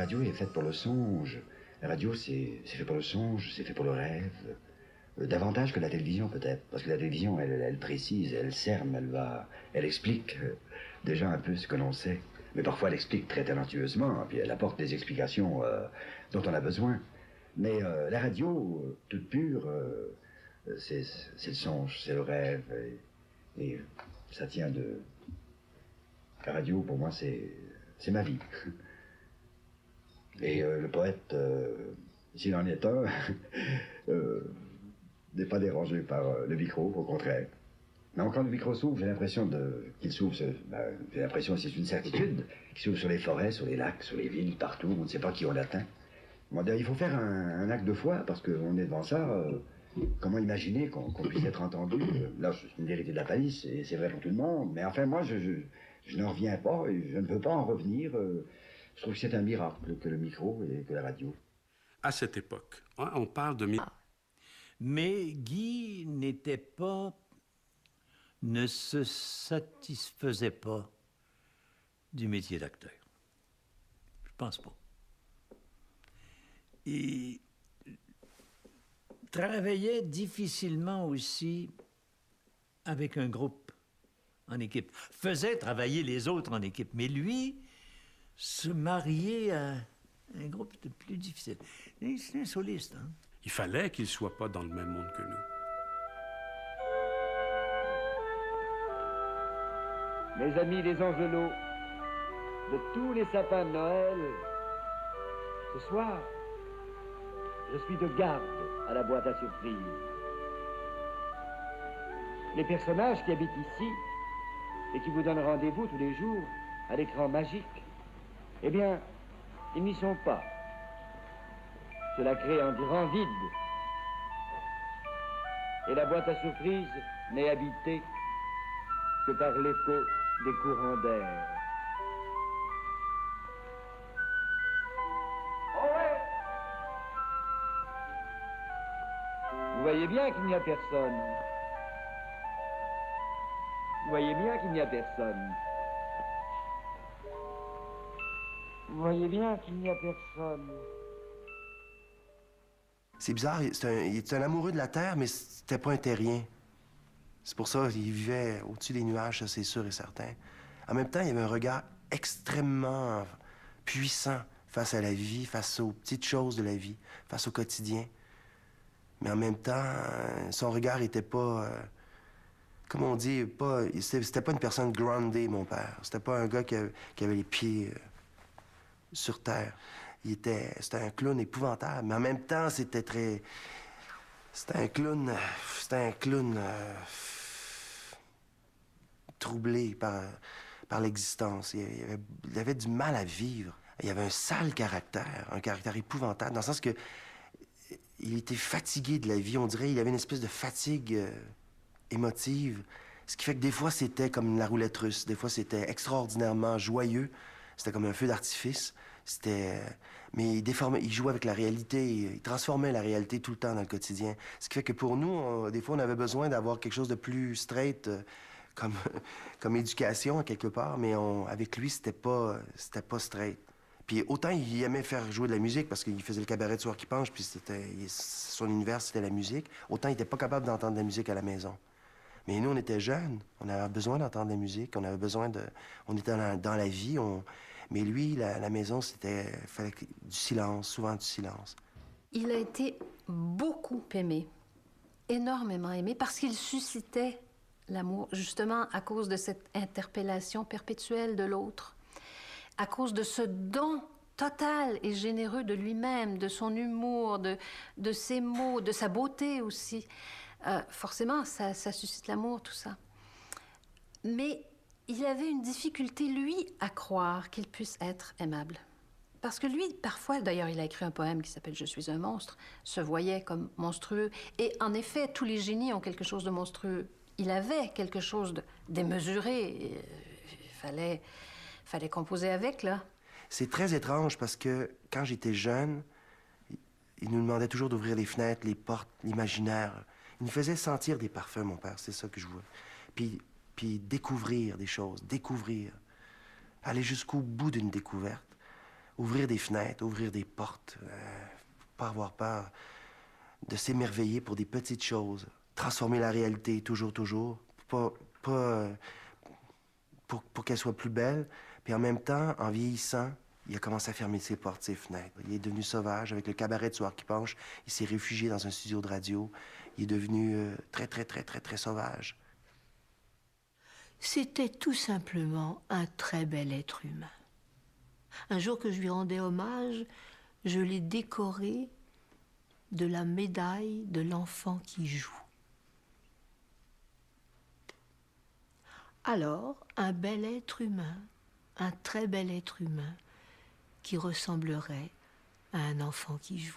radio est faite pour le songe. La radio, c'est fait pour le songe, c'est fait pour le rêve. Davantage que la télévision, peut-être. Parce que la télévision, elle précise, elle cerne, elle explique déjà un peu ce que l'on sait. Mais parfois, elle explique très talentueusement, puis elle apporte des explications dont on a besoin. Mais la radio, toute pure, c'est le songe, c'est le rêve. Et ça tient de... La radio, pour moi, c'est ma vie. Et le poète, s'il en est un, n'est pas dérangé par le micro, au contraire. Mais quand le micro s'ouvre, j'ai l'impression qu'il s'ouvre, j'ai l'impression, c'est une certitude, qu'il s'ouvre sur les forêts, sur les lacs, sur les villes, partout, on ne sait pas qui on l'atteint. Il faut faire un acte de foi, parce qu'on est devant ça, comment imaginer qu'on puisse être entendu. Là, c'est une vérité de la palisse, et c'est vrai pour tout le monde, mais enfin, moi, je n'en reviens pas, et je ne veux pas en revenir. Je trouve que c'est un miracle que le micro et que la radio. À cette époque, hein, on parle de... Mais Guy ne se satisfaisait pas du métier d'acteur. Je pense pas. Il travaillait difficilement aussi avec un groupe en équipe. Faisait travailler les autres en équipe, mais lui, se marier à un groupe, c'était plus difficile. C'est un soliste, hein? Il fallait qu'il ne soit pas dans le même monde que nous. Mes amis les angelots, de tous les sapins de Noël, ce soir, je suis de garde à la boîte à surprise. Les personnages qui habitent ici et qui vous donnent rendez-vous tous les jours à l'écran magique, eh bien, ils n'y sont pas. Cela crée un grand vide. Et la boîte à surprise n'est habitée que par l'écho des courants d'air. Oh ouais! Vous voyez bien qu'il n'y a personne. Vous voyez bien qu'il n'y a personne. Vous voyez bien qu'il n'y a personne. C'est bizarre, il est un amoureux de la terre, mais c'était pas un terrien. C'est pour ça qu'il vivait au-dessus des nuages, ça c'est sûr et certain. En même temps, il avait un regard extrêmement puissant face à la vie, face aux petites choses de la vie, face au quotidien. Mais en même temps, son regard était pas... comme on dit, c'était pas une personne grounded, mon père. C'était pas un gars qui avait les pieds sur terre. C'était un clown épouvantable, mais en même temps, c'était un clown troublé par l'existence. Il avait du mal à vivre. Il avait un sale caractère, un caractère épouvantable, dans le sens que il était fatigué de la vie. On dirait qu'il avait une espèce de fatigue émotive, ce qui fait que des fois, c'était comme la roulette russe. Des fois, c'était extraordinairement joyeux. C'était comme un feu d'artifice. Mais il jouait avec la réalité, il transformait la réalité tout le temps dans le quotidien. Ce qui fait que pour nous, des fois, on avait besoin d'avoir quelque chose de plus straight, comme éducation, à quelque part, mais avec lui, c'était pas straight. Puis autant il aimait faire jouer de la musique, parce qu'il faisait le cabaret de Soir qui penche, puis son univers, c'était la musique, autant il était pas capable d'entendre de la musique à la maison. Mais nous, on était jeunes, on avait besoin d'entendre de la musique, on avait besoin de... On était dans la vie, mais lui, la maison, fallait du silence, souvent du silence. Il a été beaucoup aimé, énormément aimé, parce qu'il suscitait l'amour, justement à cause de cette interpellation perpétuelle de l'autre, à cause de ce don total et généreux de lui-même, de son humour, de ses mots, de sa beauté aussi. Forcément, ça suscite l'amour, tout ça. Mais il avait une difficulté, lui, à croire qu'il puisse être aimable. Parce que lui, parfois, d'ailleurs, il a écrit un poème qui s'appelle « Je suis un monstre », se voyait comme monstrueux. Et en effet, tous les génies ont quelque chose de monstrueux. Il avait quelque chose de démesuré. Il fallait composer avec, là. C'est très étrange parce que quand j'étais jeune, il nous demandait toujours d'ouvrir les fenêtres, les portes, l'imaginaire. Il nous faisait sentir des parfums, mon père, c'est ça que je voulais. Puis découvrir des choses, découvrir. Aller jusqu'au bout d'une découverte. Ouvrir des fenêtres, ouvrir des portes, pas avoir peur de s'émerveiller pour des petites choses, transformer la réalité toujours, pour qu'elle soit plus belle, puis en même temps, en vieillissant, il a commencé à fermer ses portes, ses fenêtres. Il est devenu sauvage avec le cabaret de Soir qui penche. Il s'est réfugié dans un studio de radio. Il est devenu très sauvage. C'était tout simplement un très bel être humain. Un jour que je lui rendais hommage, je l'ai décoré de la médaille de l'enfant qui joue. Alors, un bel être humain, un très bel être humain, qui ressemblerait à un enfant qui joue.